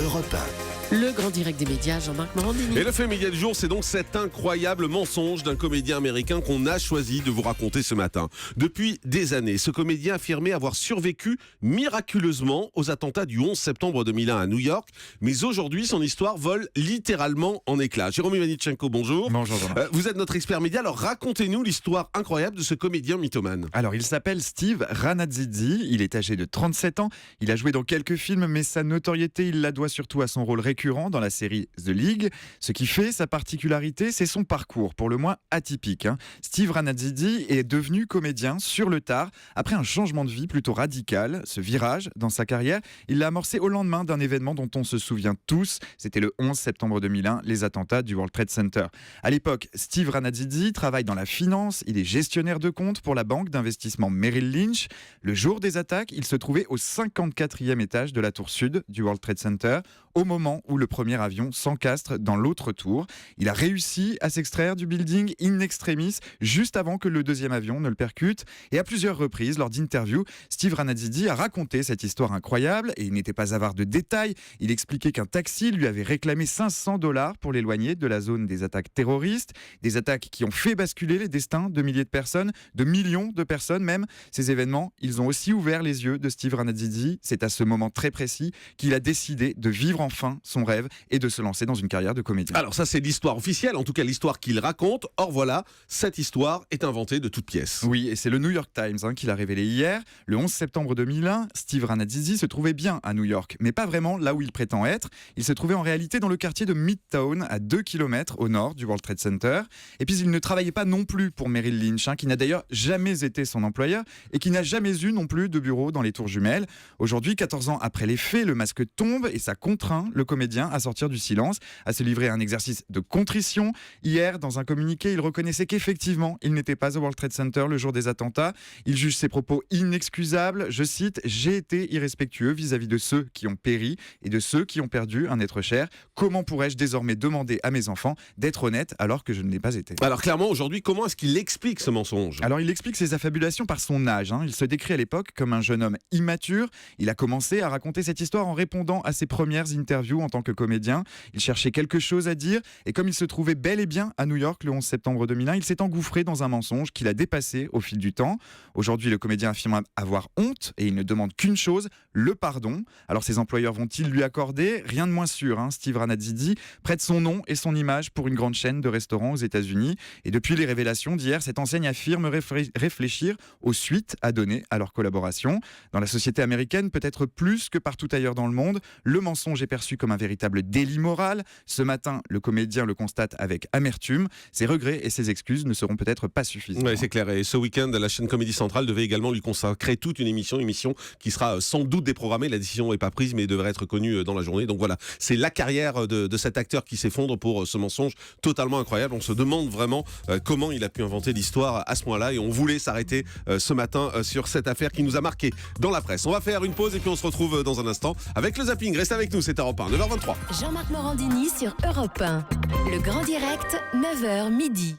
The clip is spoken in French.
Europe 1. Le grand direct des médias, Jean-Marc Morandini. Et le fait média du jour, c'est donc cet incroyable mensonge d'un comédien américain qu'on a choisi de vous raconter ce matin. Depuis des années, ce comédien affirmait avoir survécu miraculeusement aux attentats du 11 septembre 2001 à New York. Mais aujourd'hui, son histoire vole littéralement en éclats. Jérôme Ivanichenko, bonjour. Bonjour Jean-Marc. Vous êtes notre expert média, alors racontez-nous l'histoire incroyable de ce comédien mythomane. Alors, il s'appelle Steve Rannazzisi, il est âgé de 37 ans, il a joué dans quelques films, mais sa notoriété, il la doit surtout à son rôle récurrent dans la série The League. Ce qui fait sa particularité, c'est son parcours, pour le moins atypique. Steve Rannazzisi est devenu comédien sur le tard, après un changement de vie plutôt radical. Ce virage dans sa carrière, il l'a amorcé au lendemain d'un événement dont on se souvient tous, c'était le 11 septembre 2001, les attentats du World Trade Center. À l'époque, Steve Rannazzisi travaille dans la finance, il est gestionnaire de compte pour la banque d'investissement Merrill Lynch. Le jour des attaques, il se trouvait au 54e étage de la tour sud du World Trade Center, au moment où le premier avion s'encastre dans l'autre tour. Il a réussi à s'extraire du building in extremis juste avant que le deuxième avion ne le percute. Et à plusieurs reprises, lors d'interviews, Steve Rannazzisi a raconté cette histoire incroyable et il n'était pas avare de détails. Il expliquait qu'un taxi lui avait réclamé $500 pour l'éloigner de la zone des attaques terroristes. Des attaques qui ont fait basculer les destins de milliers de personnes, de millions de personnes même. Ces événements, ils ont aussi ouvert les yeux de Steve Rannazzisi. C'est à ce moment très précis qu'il a décidé de vivre enfin son rêve et de se lancer dans une carrière de comédien. Alors ça, c'est l'histoire officielle, en tout cas l'histoire qu'il raconte. Or voilà, cette histoire est inventée de toutes pièces. Oui, et c'est le New York Times qui l'a révélé hier. Le 11 septembre 2001, Steve Rannazzisi se trouvait bien à New York, mais pas vraiment là où il prétend être. Il se trouvait en réalité dans le quartier de Midtown, à 2 km au nord du World Trade Center. Et puis il ne travaillait pas non plus pour Merrill Lynch, qui n'a d'ailleurs jamais été son employeur et qui n'a jamais eu non plus de bureau dans les tours jumelles. Aujourd'hui, 14 ans après les faits, le masque tombe et ça contraint le comédien à sortir du silence, à se livrer à un exercice de contrition. Hier, dans un communiqué, il reconnaissait qu'effectivement, il n'était pas au World Trade Center le jour des attentats. Il juge ses propos inexcusables. Je cite, « J'ai été irrespectueux vis-à-vis de ceux qui ont péri et de ceux qui ont perdu un être cher. Comment pourrais-je désormais demander à mes enfants d'être honnêtes alors que je ne l'ai pas été ?» Alors clairement, aujourd'hui, comment est-ce qu'il explique ce mensonge ? Alors il explique ses affabulations par son âge. Il se décrit à l'époque comme un jeune homme immature. Il a commencé à raconter cette histoire en répondant à ses premières interviews en tant que comédien. Il cherchait quelque chose à dire et comme il se trouvait bel et bien à New York le 11 septembre 2001, il s'est engouffré dans un mensonge qu'il a dépassé au fil du temps. Aujourd'hui, le comédien affirme avoir honte et il ne demande qu'une chose, le pardon. Alors ses employeurs vont-ils lui accorder ? Rien de moins sûr. Steve Rannazzisi prête son nom et son image pour une grande chaîne de restaurants aux États-Unis. Et depuis les révélations d'hier, cette enseigne affirme réfléchir aux suites à donner à leur collaboration. Dans la société américaine, peut-être plus que partout ailleurs dans le monde, le mensonge est perçu comme un véritable délit moral. Ce matin, le comédien le constate avec amertume. Ses regrets et ses excuses ne seront peut-être pas suffisants. Oui, c'est clair. Et ce week-end, la chaîne Comédie Centrale devait également lui consacrer toute une émission qui sera sans doute déprogrammée. La décision n'est pas prise, mais devrait être connue dans la journée. Donc voilà, c'est la carrière de cet acteur qui s'effondre pour ce mensonge totalement incroyable. On se demande vraiment comment il a pu inventer l'histoire à ce point-là. Et on voulait s'arrêter ce matin sur cette affaire qui nous a marqué dans la presse. On va faire une pause et puis on se retrouve dans un instant avec le zapping. Reste avec nous, c'est Europe 1, 9h23. Jean-Marc Morandini sur Europe 1. Le grand direct, 9h midi.